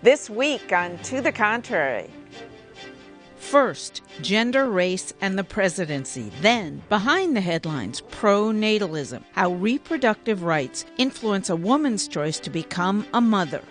This week on To the Contrary. First, gender, race, and the presidency. Then, behind the headlines, pronatalism, how reproductive rights influence a woman's choice to become a mother.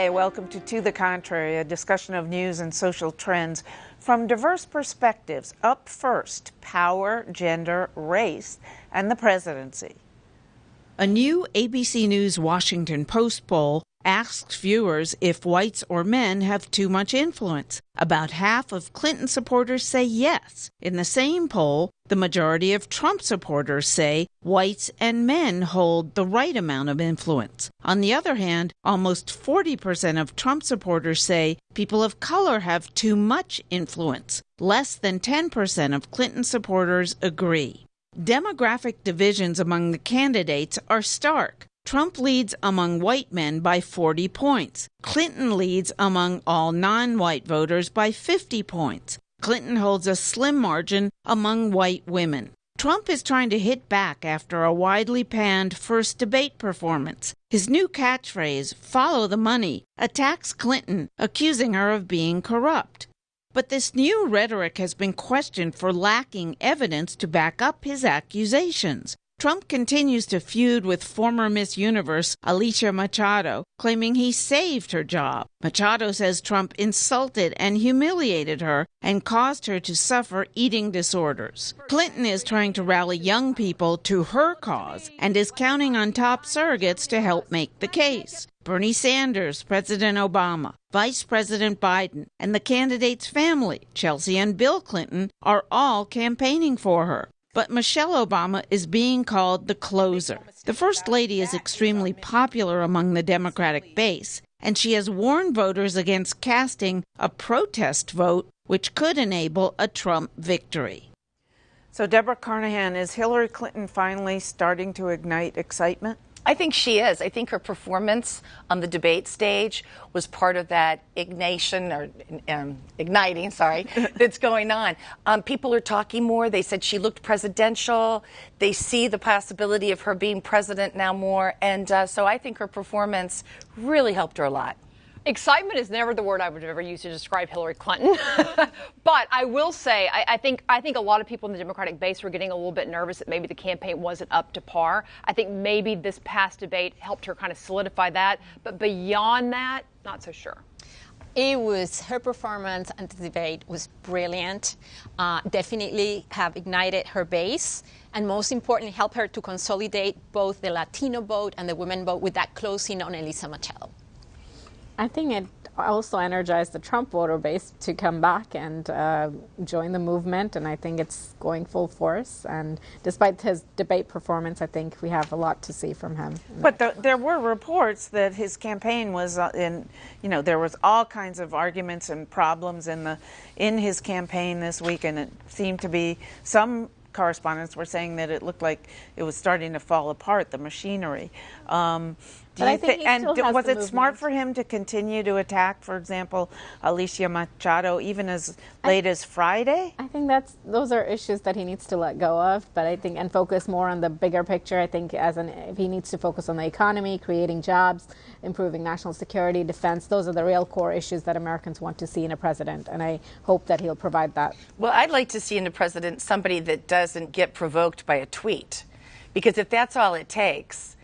Welcome to the Contrary, a discussion of news and social trends from diverse perspectives. Up first, power, gender, race, and the presidency. A new ABC News Washington Post poll asks viewers if whites or men have too much influence. About half of Clinton supporters say yes. In the same poll, the majority of Trump supporters say whites and men hold the right amount of influence. On the other hand, almost 40% of Trump supporters say people of color have too much influence. Less than 10% of Clinton supporters agree. Demographic divisions among the candidates are stark. Trump leads among white men by 40 points. Clinton leads among all non-white voters by 50 points. Clinton holds a slim margin among white women. Trump is trying to hit back after a widely panned first debate performance. His new catchphrase, "Follow the money," attacks Clinton, accusing her of being corrupt. But this new rhetoric has been questioned for lacking evidence to back up his accusations. Trump continues to feud with former Miss Universe Alicia Machado, claiming he saved her job. Machado says Trump insulted and humiliated her and caused her to suffer eating disorders. Clinton is trying to rally young people to her cause and is counting on top surrogates to help make the case. Bernie Sanders, President Obama, Vice President Biden, and the candidate's family, Chelsea and Bill Clinton, are all campaigning for her. But Michelle Obama is being called the closer. The First Lady is extremely popular among the Democratic base, and she has warned voters against casting a protest vote, which could enable a Trump victory. So, Debra Carnahan, is Hillary Clinton finally starting to ignite excitement? I think she is. I think her performance on the debate stage was part of that igniting, that's going on. People are talking more. They said she looked presidential. They see the possibility of her being president now more. And so I think her performance really helped her a lot. Excitement is never the word I would ever use to describe Hillary Clinton. But I will say, I think a lot of people in the Democratic base were getting a little bit nervous that maybe the campaign wasn't up to par. I think maybe this past debate helped her kind of solidify that. But beyond that, not so sure. Her performance at the debate was brilliant. Definitely have ignited her base. And most importantly, helped her to consolidate both the Latino vote and the women vote with that closing on Elisa Machado. I think it also energized the Trump voter base to come back and join the movement, and I think it's going full force. And despite his debate performance, I think we have a lot to see from him. But there were reports that his campaign was there was all kinds of arguments and problems in his campaign this week, and it seemed to be some correspondents were saying that it looked like it was starting to fall apart, the machinery. Was it smart for him to continue to attack, for example, Alicia Machado even as late as Friday? I think those are issues that he needs to let go of, but I think and focus more on the bigger picture. I think if he needs to focus on the economy, creating jobs, improving national security, defense. Those are the real core issues that Americans want to see in a president, and I hope that he'll provide that. Well, I'd like to see in a president somebody that doesn't get provoked by a tweet, because if that's all it takes,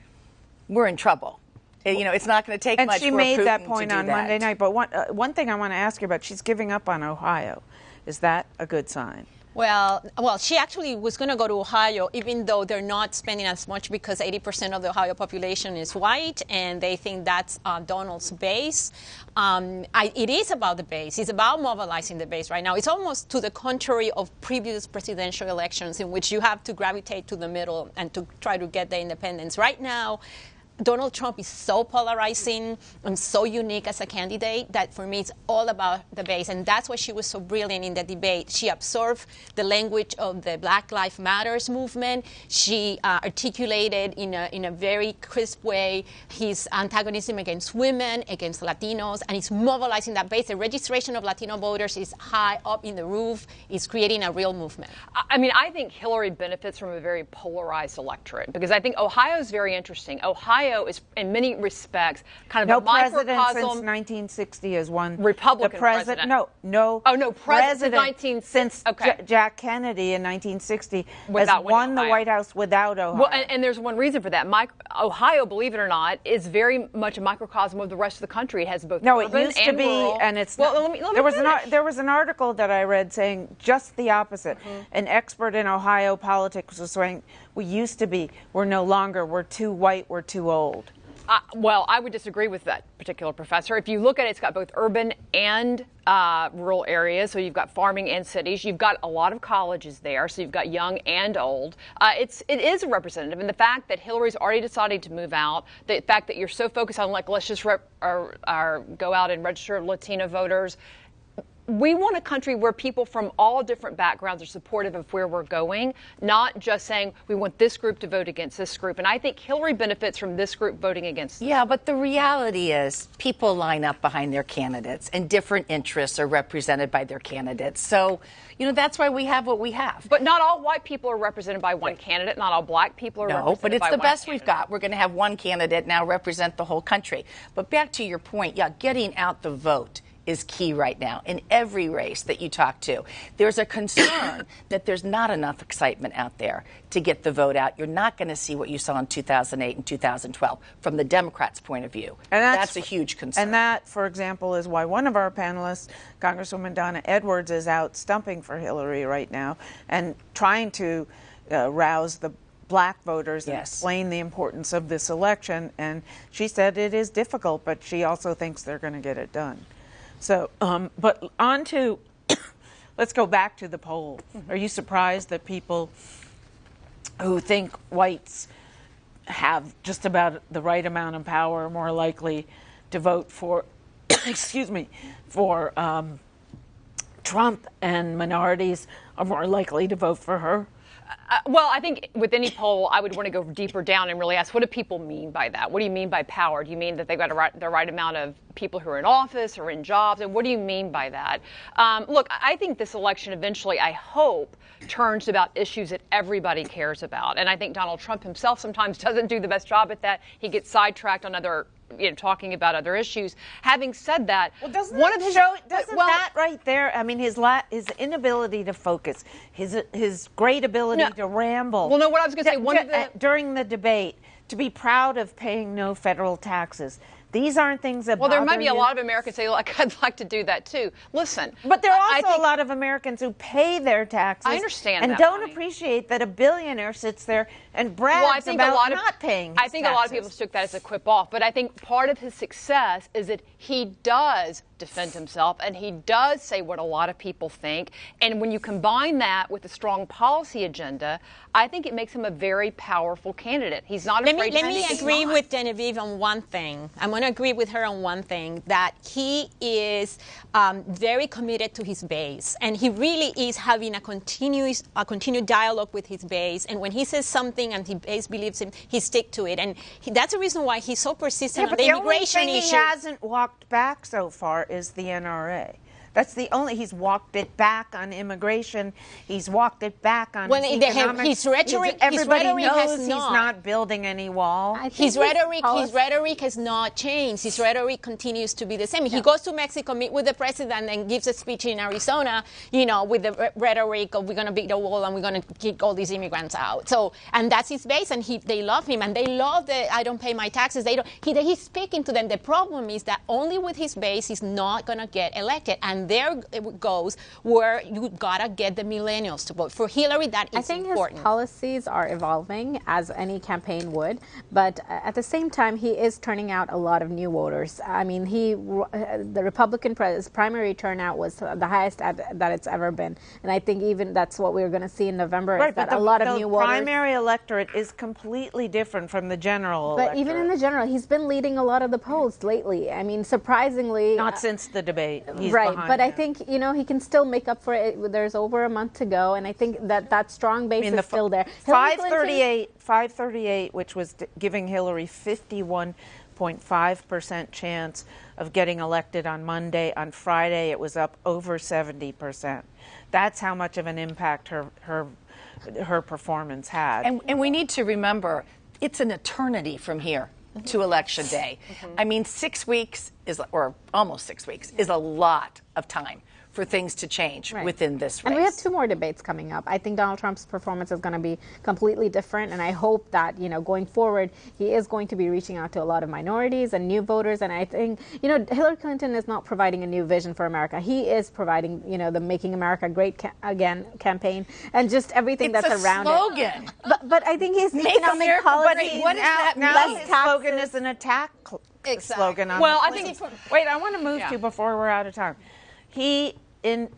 we're in trouble. It's not going to take much for Putin to do that. And she made that point on Monday night. But one thing I want to ask you about, she's giving up on Ohio. Is that a good sign? Well, she actually was going to go to Ohio, even though they're not spending as much because 80% of the Ohio population is white, and they think that's Donald's base. It is about the base. It's about mobilizing the base right now. It's almost to the contrary of previous presidential elections in which you have to gravitate to the middle and to try to get the independents. Right now, Donald Trump is so polarizing and so unique as a candidate that for me it's all about the base. And that's why she was so brilliant in the debate. She absorbed the language of the Black Lives Matters movement. She articulated in a very crisp way his antagonism against women, against Latinos, and it's mobilizing that base. The registration of Latino voters is high up in the roof. It's creating a real movement. I mean, I think Hillary benefits from a very polarized electorate because I think Ohio is very interesting. Ohio is, in many respects, kind of a microcosm. No president since 1960 has won. Republican president. No. Oh, no, president since Jack Kennedy in 1960 has won the White House without Ohio. Well, and there's one reason for that. Ohio, believe it or not, is very much a microcosm of the rest of the country. It has both urban it used to be, rural. and it's well. not, Let me there was an article that I read saying just the opposite. An expert in Ohio politics was saying we used to be, we're no longer, we're too white, we're too old. Well, I would disagree with that particular professor. If you look at it, it's got both urban and rural areas. So you've got farming and cities. You've got a lot of colleges there. So you've got young and old. It is a representative. And the fact that Hillary's already decided to move out, the fact that you're so focused on, like, let's just go out and register Latino voters. We want a country where people from all different backgrounds are supportive of where we're going, not just saying we want this group to vote against this group. And I think Hillary benefits from this group voting against them. Yeah, but the reality is people line up behind their candidates and different interests are represented by their candidates. So, that's why we have what we have. But not all white people are represented by one candidate. Not all black people are represented by one candidate. No, but it's the best we've got. We're going to have one candidate now represent the whole country. But back to your point, getting out the vote is key right now in every race that you talk to. There's a concern that there's not enough excitement out there to get the vote out. You're not going to see what you saw in 2008 and 2012 from the Democrats' point of view. And that's a huge concern. And that, for example, is why one of our panelists, Congresswoman Donna Edwards, is out stumping for Hillary right now and trying to rouse the black voters and explain the importance of this election. And she said it is difficult, but she also thinks they're going to get it done. So, but on to, let's go back to the poll. Are you surprised that people who think whites have just about the right amount of power are more likely to vote for, for Trump, and minorities are more likely to vote for her? Well, I think with any poll, I would want to go deeper down and really ask, what do people mean by that? What do you mean by power? Do you mean that they've got the right amount of people who are in office or in jobs? And what do you mean by that? Look, I think this election eventually, I hope, turns about issues that everybody cares about. And I think Donald Trump himself sometimes doesn't do the best job at that. He gets sidetracked on other talking about other issues. Having said that, doesn't that right there? I mean, his inability to focus, his great ability to ramble. Well, no, what I was going to say, during the debate, to be proud of paying no federal taxes. These aren't things that bother there might be you. a lot of Americans say, like, I'd like to do that too. Listen. But there are also a lot of Americans who pay their taxes. I understand and that, don't Bonnie. appreciate that a billionaire sits there and brags about not paying his I think taxes. a lot of people took that as a quip off. But I think part of his success is that he does defend himself and he does say what a lot of people think. And when you combine that with a strong policy agenda, I think it makes him a very powerful candidate. He's not afraid to Let me agree with Genevieve on one thing. I'm going to agree with her on one thing, that he is very committed to his base. And he really is having a continued dialogue with his base. And when he says something and his base believes him, he sticks to it. And that's the reason why he's so persistent on the immigration only thing issue. He hasn't walked back so far is the NRA. That's the only. He's walked it back on immigration. He's walked it back on economics. His rhetoric, everybody his rhetoric knows has he's not. not building any wall. His rhetoric has not changed. His rhetoric continues to be the same. He goes to Mexico, meet with the president, and gives a speech in Arizona, with the rhetoric of we're going to beat the wall and we're going to kick all these immigrants out. So, and that's his base, and they love him, and they love that I don't pay my taxes. He's speaking to them. The problem is that only with his base he's not going to get elected, and and their goals were you gotta get the millennials to vote. For Hillary, that is I think important. his policies are evolving, as any campaign would, but at the same time, he is turning out a lot of new voters. I mean, the Republican primary turnout was the highest that it's ever been, and I think even that's what we're going to see in November. Right, is that but a lot of new the voters. primary electorate is completely different from the general But electorate. even in the general, he's been leading a lot of the polls lately. I mean, surprisingly. Not since the debate. He's right, behind but I him. think, he can still make up for it. There's over a month to go, and I think that strong base is still there. 538, which was giving Hillary 51.5% chance of getting elected on Monday. On Friday, it was up over 70%. That's how much of an impact her performance had. And we need to remember, it's an eternity from here to Election Day. I mean, 6 weeks or almost 6 weeks, is a lot of time for things to change within this race. And we have 2 more debates coming up. I think Donald Trump's performance is going to be completely different, and I hope that, going forward, he is going to be reaching out to a lot of minorities and new voters. And I think, Hillary Clinton is not providing a new vision for America. He is providing, the Making America Great Again campaign and just everything that's around slogan. it. But I think his Make economic America policy. great. What does that mean? Now his slogan is an attack slogan on Well, the I think Wait, I want to move to before we're out of time. He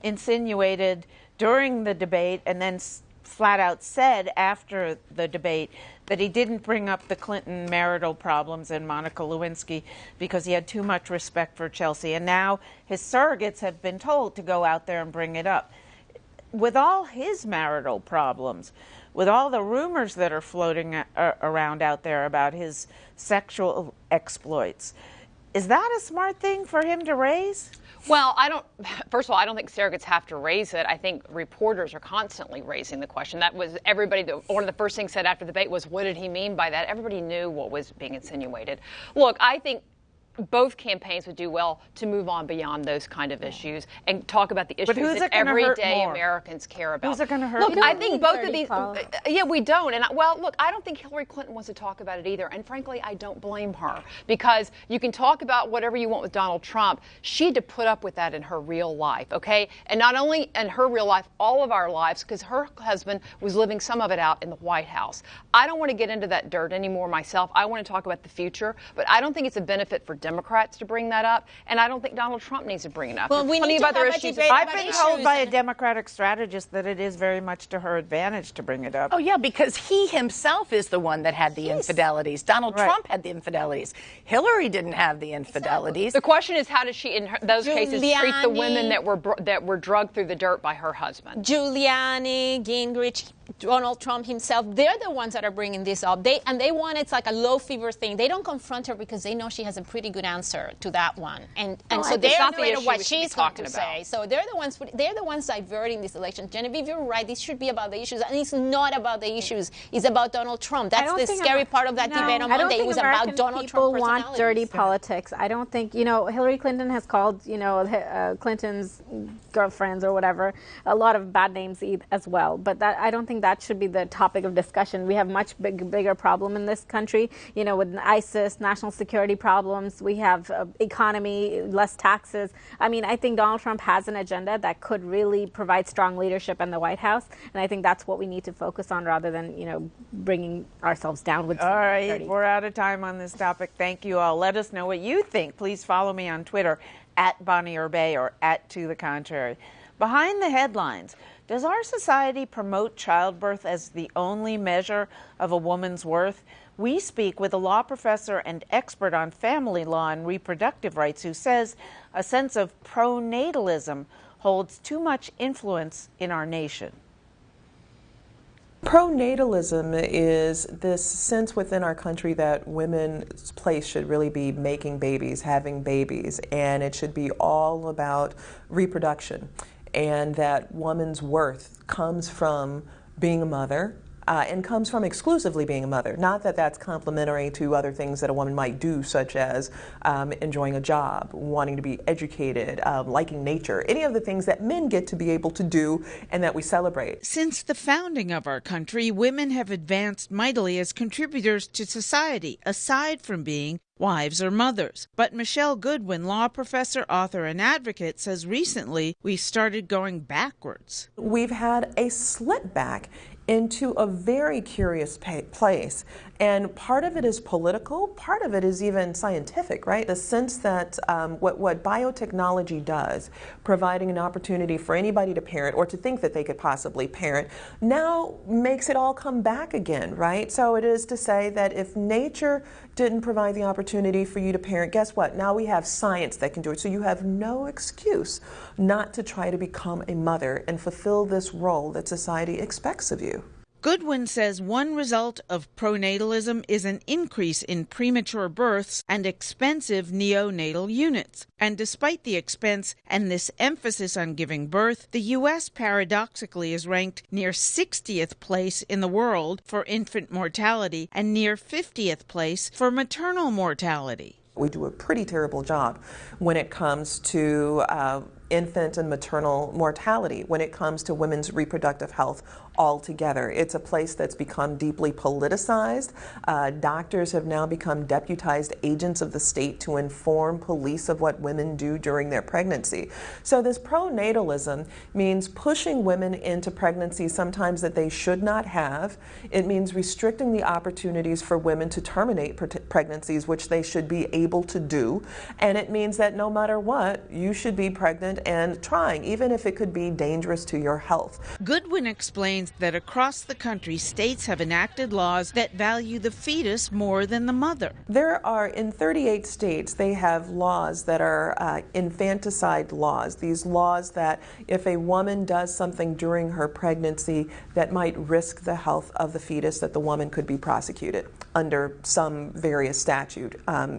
insinuated during the debate and then flat out said after the debate that he didn't bring up the Clinton marital problems and Monica Lewinsky because he had too much respect for Chelsea. And now his surrogates have been told to go out there and bring it up. With all his marital problems, with all the rumors that are floating around out there about his sexual exploits, is that a smart thing for him to raise? Well, first of all, I don't think surrogates have to raise it. I think reporters are constantly raising the question. That was one of the first things said after the debate was, what did he mean by that? Everybody knew what was being insinuated. Look, I think both campaigns would do well to move on beyond those kind of issues and talk about the issues that everyday Americans care about. Who's it going to hurt? Look, I think both of these. We don't. And look, I don't think Hillary Clinton wants to talk about it either. And frankly, I don't blame her because you can talk about whatever you want with Donald Trump. She had to put up with that in her real life, okay? And not only in her real life, all of our lives, because her husband was living some of it out in the White House. I don't want to get into that dirt anymore myself. I want to talk about the future, but I don't think it's a benefit for Democrats to bring that up, and I don't think Donald Trump needs to bring it up. Well, we need to have a debate. I've been told by a Democratic strategist that it is very much to her advantage to bring it up. Oh, yeah, because he himself is the one that had the infidelities. Donald Trump had the infidelities. Hillary didn't have the infidelities. The question is, how does she, in those cases, treat the women that were drugged through the dirt by her husband? Giuliani, Gingrich, Donald Trump himself, they're the ones that are bringing this up. They want it's like a low fever thing. They don't confront her because they know she has a pretty good answer to that one, and so they're afraid of what she's going to say. So they're the ones diverting this election. Genevieve, you're right. This should be about the issues, and it's not about the issues. It's about Donald Trump. That's the scary part of that debate on Monday. It was about Donald Trump. People want dirty politics. I don't think Hillary Clinton has called Clinton's girlfriends or whatever a lot of bad names as well. But I don't think that should be the topic of discussion. We have much bigger problem in this country. With ISIS, national security problems. We have economy, less taxes. I mean, I think Donald Trump has an agenda that could really provide strong leadership in the White House, and I think that's what we need to focus on rather than bringing ourselves down with. All right, we're out of time on this topic. Thank you all. Let us know what you think. Please follow me on Twitter @BonnieUrbay or @ToTheContrary. Behind the headlines, does our society promote childbirth as the only measure of a woman's worth? We speak with a law professor and expert on family law and reproductive rights who says a sense of pronatalism holds too much influence in our nation. Pronatalism is this sense within our country that women's place should really be making babies, having babies, and it should be all about reproduction, and that woman's worth comes from being a mother, and comes from exclusively being a mother. Not that that's complementary to other things that a woman might do, such as enjoying a job, wanting to be educated, liking nature, any of the things that men get to be able to do and that we celebrate. Since the founding of our country, women have advanced mightily as contributors to society, aside from being wives or mothers. But Michele Goodwin, law professor, author, and advocate, says recently we started going backwards. We've had a slip back into a very curious place. And part of it is political, part of it is even scientific, right? The sense that what biotechnology does, providing an opportunity for anybody to parent or to think that they could possibly parent, now makes it all come back again, right? So it is to say that if nature didn't provide the opportunity for you to parent, guess what? Now we have science that can do it. So you have no excuse not to try to become a mother and fulfill this role that society expects of you. Goodwin says one result of pronatalism is an increase in premature births and expensive neonatal units. And despite the expense and this emphasis on giving birth, the U.S. paradoxically is ranked near 60th place in the world for infant mortality and near 50th place for maternal mortality. We do a pretty terrible job when it comes to infant and maternal mortality, when it comes to women's reproductive health altogether. It's a place that's become deeply politicized. Doctors have now become deputized agents of the state to inform police of what women do during their pregnancy. So this pronatalism means pushing women into pregnancy sometimes that they should not have. It means restricting the opportunities for women to terminate pregnancies, which they should be able to do. And it means that no matter what, you should be pregnant and trying, even if it could be dangerous to your health. Goodwin explains that across the country, states have enacted laws that value the fetus more than the mother. There are, in 38 states, they have laws that are infanticide laws. These laws that if a woman does something during her pregnancy that might risk the health of the fetus, that the woman could be prosecuted under some various statute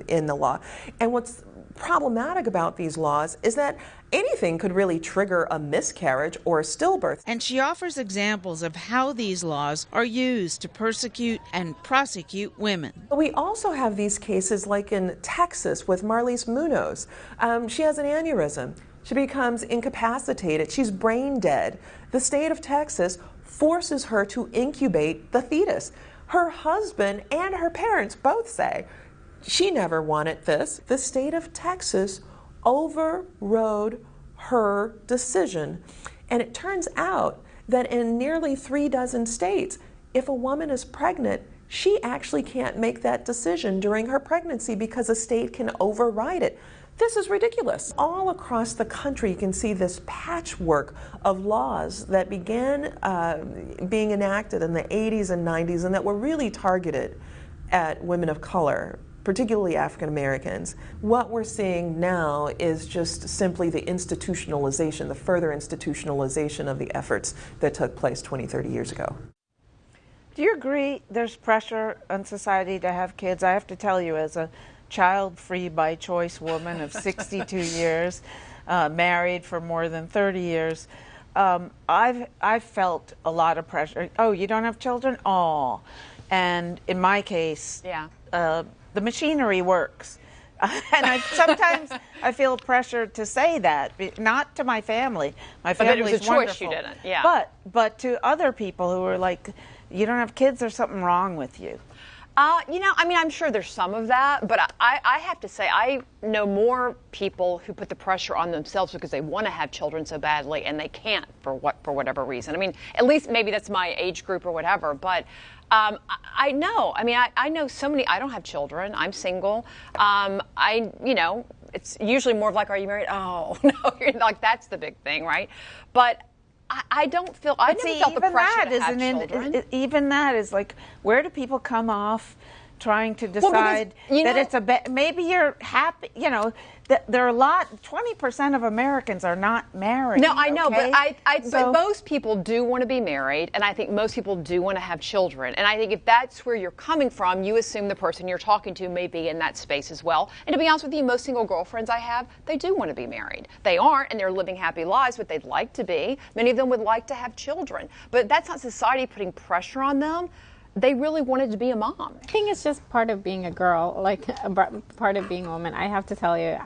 in the law. And what's problematic about these laws is that anything could really trigger a miscarriage or a stillbirth. And she offers examples of how these laws are used to persecute and prosecute women. We also have these cases like in Texas with Marlise Munoz. She has an aneurysm. She becomes incapacitated. She's brain dead. The state of Texas forces her to incubate the fetus. Her husband and her parents both say, she never wanted this. The state of Texas overrode her decision. And it turns out that in nearly 36 states, if a woman is pregnant, she actually can't make that decision during her pregnancy because a state can override it. This is ridiculous. All across the country, you can see this patchwork of laws that began being enacted in the 80s and 90s and that were really targeted at women of color, particularly African Americans. What we're seeing now is just simply the institutionalization, the further institutionalization of the efforts that took place 20, 30 years ago. Do you agree there's pressure on society to have kids? I have to tell you, as a child-free by choice woman of 62 years, married for more than 30 years, I've felt a lot of pressure. Oh, you don't have children? Oh. And in my case, yeah. The machinery works. And sometimes I feel pressure to say that, not to my family. My family's wonderful. But it was a choice you didn't, yeah. But to other people who are like, you don't have kids, there's something wrong with you. You know, I mean, I'm sure there's some of that, but I have to say, I know more people who put the pressure on themselves because they want to have children so badly and they can't for whatever reason. I mean, at least maybe that's my age group or whatever, but I know. I mean, I know so many. I don't have children. I'm single. You know, it's usually more of like, are you married? Oh, no, like that's the big thing, right? But I don't feel. I never felt the pressure to have children. Even that is like, where do people come off trying to decide that it's maybe you're happy, there are 20% of Americans are not married. No, I know, okay? but most people do want to be married, and I think most people do want to have children. And I think if that's where you're coming from, you assume the person you're talking to may be in that space as well. And to be honest with you, most single girlfriends I have, they do want to be married. They aren't, and they're living happy lives, but they'd like to be. Many of them would like to have children. But that's not society putting pressure on them. They really wanted to be a mom. I think it's just part of being a girl, like part of being a woman. I have to tell you,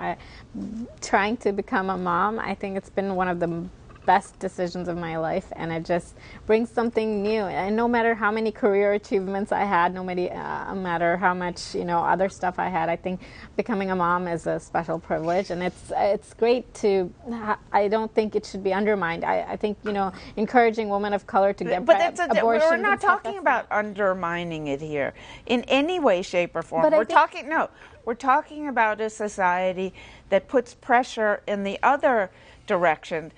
trying to become a mom, I think it's been one of the best decisions of my life, and it just brings something new. And no matter how many career achievements I had, no matter how much other stuff I had, I think becoming a mom is a special privilege, and it's great to. I don't think it should be undermined. I think encouraging women of color to get abortions. We're not talking about undermining it here in any way, shape, or form. We're talking about a society that puts pressure in the other direction.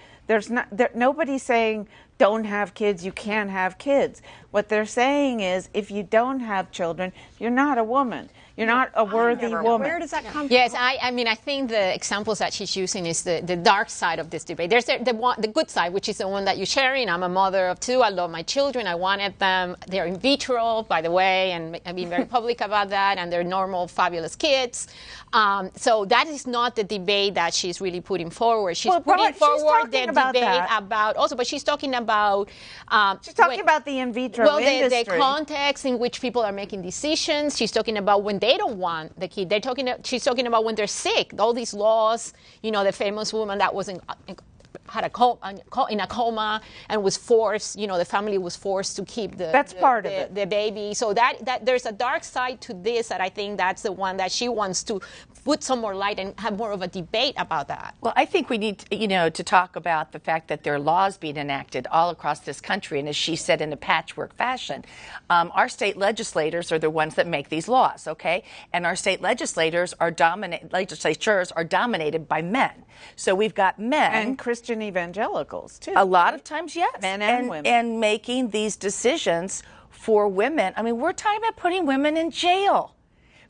Nobody's saying don't have kids, you can't have kids. What they're saying is if you don't have children, you're not a woman. You're not a worthy woman. Where does that come from? Yes, I mean, I think the examples that she's using is the dark side of this debate. There's the good side, which is the one that you're sharing. I'm a mother of 2. I love my children. I wanted them. They're in vitro, by the way, and I've been very public about that, and they're normal, fabulous kids. So that is not the debate that she's really putting forward. She's putting forward the debate about also, but she's talking about about the in vitro industry. The context in which people are making decisions. She's talking about when they don't want the kid. She's talking about when they're sick. All these laws, the famous woman that was in a coma and was forced, the family was forced to keep the baby. So that there's a dark side to this that I think that's the one that she wants to put some more light and have more of a debate about that. Well, I think we need to talk about the fact that there are laws being enacted all across this country, and as she said, in a patchwork fashion. Our state legislators are the ones that make these laws, okay? And our state legislatures are dominated by men. So we've got men. And Christian evangelicals, too. A lot of times, yes. Men and women. And making these decisions for women. I mean, we're talking about putting women in jail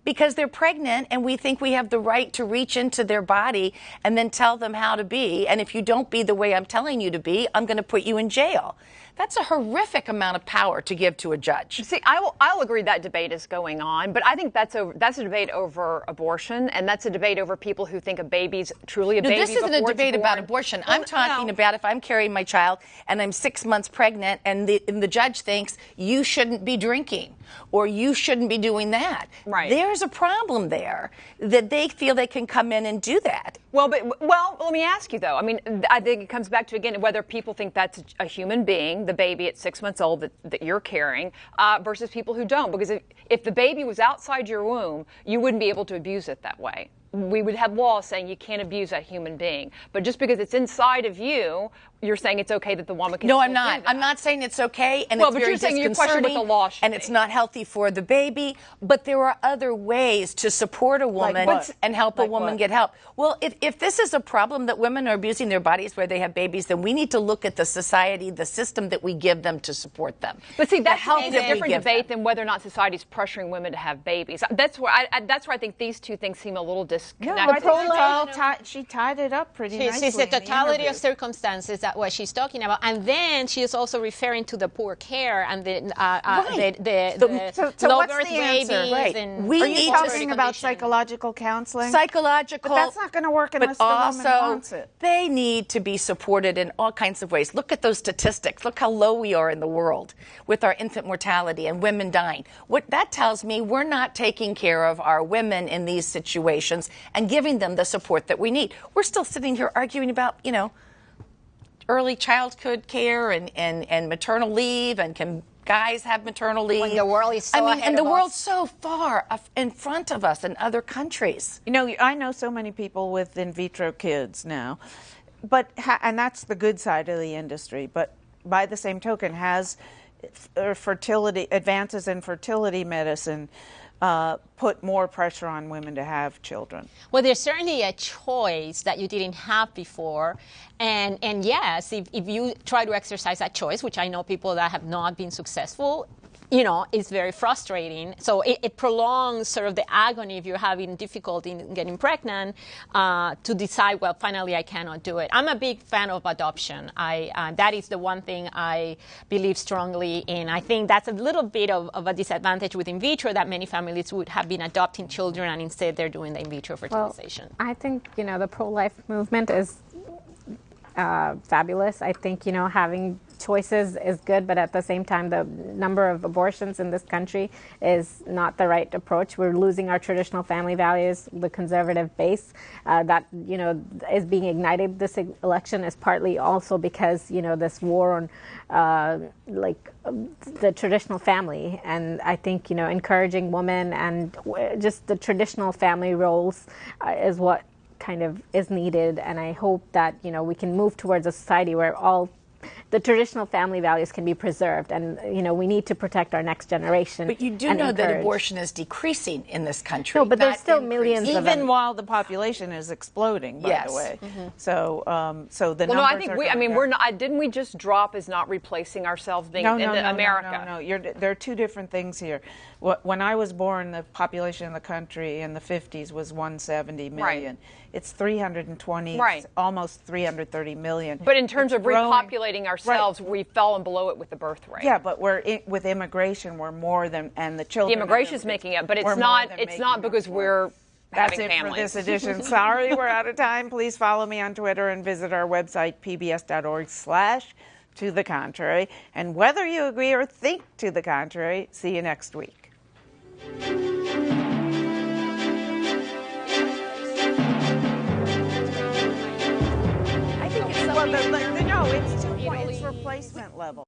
because they're pregnant, and we think we have the right to reach into their body and then tell them how to be. And if you don't be the way I'm telling you to be, I'm going to put you in jail. That's a horrific amount of power to give to a judge. See, I'll agree that debate is going on, but I think that's a debate over abortion, and that's a debate over people who think a baby's truly a baby. This isn't a debate about abortion. I'm talking about if I'm carrying my child and I'm 6 months pregnant, and the judge thinks you shouldn't be drinking or you shouldn't be doing that. Right. There's a problem there that they feel they can come in and do that. Well, let me ask you, though. I mean, I think it comes back to, again, whether people think that's a human being, the baby at 6 months old that you're carrying, versus people who don't. Because if the baby was outside your womb, you wouldn't be able to abuse it that way. We would have laws saying you can't abuse a human being. But just because it's inside of you, you're saying it's okay that the woman can. No, I'm not. I'm not saying it's okay, and it's very disconcerting, and it's not healthy for the baby. But there are other ways to support a woman and help a woman get help. Well, if this is a problem that women are abusing their bodies where they have babies, then we need to look at the society, the system that we give them to support them. But see, that's a different debate than whether or not society is pressuring women to have babies. That's where I think these two things seem a little disconnected. She tied it up pretty nicely. She's the totality of circumstances that what she's talking about, and then she is also referring to the poor care and the low birth babies. Right. Are you talking about psychological counseling? Psychological, but that's not going to work unless the woman wants it. They need to be supported in all kinds of ways. Look at those statistics. Look how low we are in the world with our infant mortality and women dying. What that tells me, we're not taking care of our women in these situations and giving them the support that we need. We're still sitting here arguing about, early childhood care and maternal leave, and can guys have maternal leave? When the world is so ahead and the of world's us. so far in front of us in other countries. I know so many people with in vitro kids now, and that's the good side of the industry. But by the same token, has advances in fertility medicine put more pressure on women to have children? Well, there's certainly a choice that you didn't have before. And yes, if you try to exercise that choice, which I know people that have not been successful, is very frustrating. So it prolongs sort of the agony if you're having difficulty in getting pregnant to decide, well, finally I cannot do it. I'm a big fan of adoption. That is the one thing I believe strongly in. I think that's a little bit of a disadvantage with in vitro, that many families would have been adopting children and instead they're doing the in vitro fertilization. Well, I think, the pro-life movement is fabulous. I think, having choices is good, but at the same time, the number of abortions in this country is not the right approach. We're losing our traditional family values. The conservative base that, is being ignited this election is partly also because, this war on the traditional family. And I think, encouraging women and just the traditional family roles is what kind of is needed. And I hope that, we can move towards a society where all the traditional family values can be preserved, and we need to protect our next generation. But you do know that abortion is decreasing in this country. No, but there's still millions of them. Even while the population is exploding, by the way. Mm-hmm. So, the well, numbers no, I think are we're not. Didn't we just drop as not replacing ourselves being in America? No. There are two different things here. When I was born, the population in the country in the 50s was 170 million. Right. It's 320, right. Almost 330 million. But in terms of repopulating ourselves, right. We've fallen below it with the birth rate. Yeah, but with immigration, we're more than, and the children. The immigration is making it, but it's not because we're That's having it families. for this edition. Sorry, we're out of time. Please follow me on Twitter and visit our website, pbs.org/to the contrary. And whether you agree or think to the contrary, see you next week. I think it's it's replacement level.